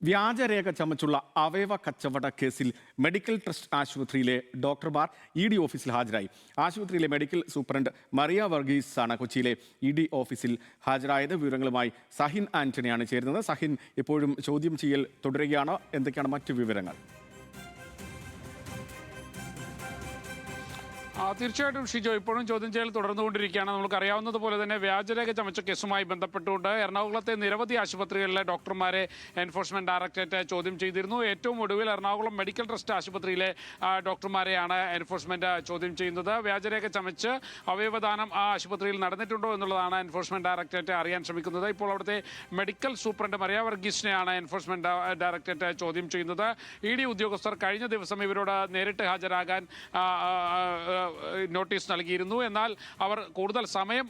വ്യാജരേഖ ചമച്ചുള്ള അവയവ കച്ചവട കേസിൽ മെഡിക്കൽ ട്രസ്റ്റ് ആശുപത്രിയിലെ ഡോക്ടർമാർ ഇ.ഡി. ഓഫീസിൽ ഹാജരായി. ആശുപത്രിയിലെ മെഡിക്കൽ സൂപ്രണ്ട് മറിയ വർഗീസ് ആണ് കൊച്ചിയിലെ ഇ.ഡി. ഓഫീസിൽ ഹാജരായത്. വിവരങ്ങളുമായി സഹിൻ ആന്റണിയാണ് ചേരുന്നത്. സഹിൻ, ഇപ്പോഴും ചോദ്യം ചെയ്യൽ തുടരുകയാണ്. എന്തൊക്കെയാണ് മറ്റു വിവരങ്ങൾ? തീർച്ചയായിട്ടും ഷിജോ, ഇപ്പോഴും ചോദ്യം ചെയ്യൽ തുടർന്നുകൊണ്ടിരിക്കുകയാണ്. നമുക്കറിയാവുന്നതുപോലെ തന്നെ വ്യാജരേഖ ചമച്ച കേസുമായി ബന്ധപ്പെട്ടുകൊണ്ട് എറണാകുളത്തെ നിരവധി ആശുപത്രികളിലെ ഡോക്ടർമാരെ എൻഫോഴ്സ്മെന്റ് ഡയറക്ടറേറ്റ് ചോദ്യം ചെയ്തിരുന്നു. ഏറ്റവും ഒടുവിൽ എറണാകുളം മെഡിക്കൽ ട്രസ്റ്റ് ആശുപത്രിയിലെ ഡോക്ടർമാരെയാണ് എൻഫോഴ്സ്മെന്റ് ചോദ്യം ചെയ്യുന്നത്. വ്യാജരേഖ ചമച്ച് അവയവദാനം ആ ആശുപത്രിയിൽ നടന്നിട്ടുണ്ടോ എന്നുള്ളതാണ് എൻഫോഴ്സ്മെന്റ് ഡയറക്ടറേറ്റ് അറിയാൻ ശ്രമിക്കുന്നത്. ഇപ്പോൾ അവിടുത്തെ മെഡിക്കൽ സൂപ്രണ്ട് മറിയ വർഗീസിനെയാണ് എൻഫോഴ്സ്മെന്റ് ഡയറക്ടറേറ്റ് ചോദ്യം ചെയ്യുന്നത്. ഇ.ഡി. ഉദ്യോഗസ്ഥർ കഴിഞ്ഞ ദിവസം ഇവരോട് നേരിട്ട് ഹാജരാകാൻ നോട്ടീസ് നൽകിയിരുന്നു. എന്നാൽ അവർ കൂടുതൽ സമയം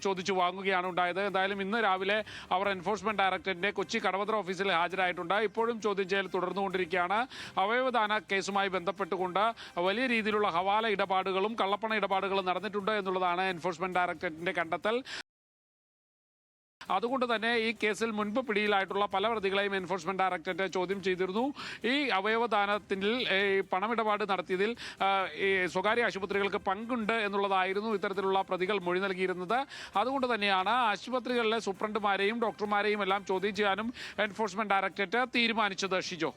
ചോദിച്ചു വാങ്ങുകയാണ് ഉണ്ടായത്. എന്തായാലും ഇന്ന് രാവിലെ അവർ എൻഫോഴ്സ്മെന്റ് ഡയറക്ടറേറ്റിന്റെ കൊച്ചി കടവന്ത്ര ഓഫീസിൽ ഹാജരായിട്ടുണ്ട്. ഇപ്പോഴും ചോദ്യം ചെയ്യൽ തുടർന്നുകൊണ്ടിരിക്കുകയാണ്. അവയവദാന കേസുമായി ബന്ധപ്പെട്ടുകൊണ്ട് വലിയ രീതിയിലുള്ള ഹവാല ഇടപാടുകളും കള്ളപ്പണ ഇടപാടുകളും നടന്നിട്ടുണ്ട് എന്നുള്ളതാണ് എൻഫോഴ്സ്മെന്റ് ഡയറക്ടറേറ്റിന്റെ കണ്ടെത്തൽ. അതുകൊണ്ട് തന്നെ ഈ കേസിൽ മുൻപ് പിടിയിലായിട്ടുള്ള പല പ്രതികളെയും എൻഫോഴ്സ്മെന്റ് ഡയറക്ടറേറ്റ് ചോദ്യം ചെയ്തിരുന്നു. ഈ അവയവദാനത്തിൽ പണമിടപാട് നടത്തിയതിൽ സ്വകാര്യ ആശുപത്രികൾക്ക് പങ്കുണ്ട് എന്നുള്ളതായിരുന്നു ഇത്തരത്തിലുള്ള പ്രതികൾ മൊഴി നൽകിയിരുന്നത്. അതുകൊണ്ട് തന്നെയാണ് ആശുപത്രികളിലെ സൂപ്രണ്ടുമാരെയും ഡോക്ടർമാരെയും എല്ലാം ചോദ്യം ചെയ്യാനും എൻഫോഴ്സ്മെന്റ് ഡയറക്ടറേറ്റ് തീരുമാനിച്ചത്. ഷിജോ.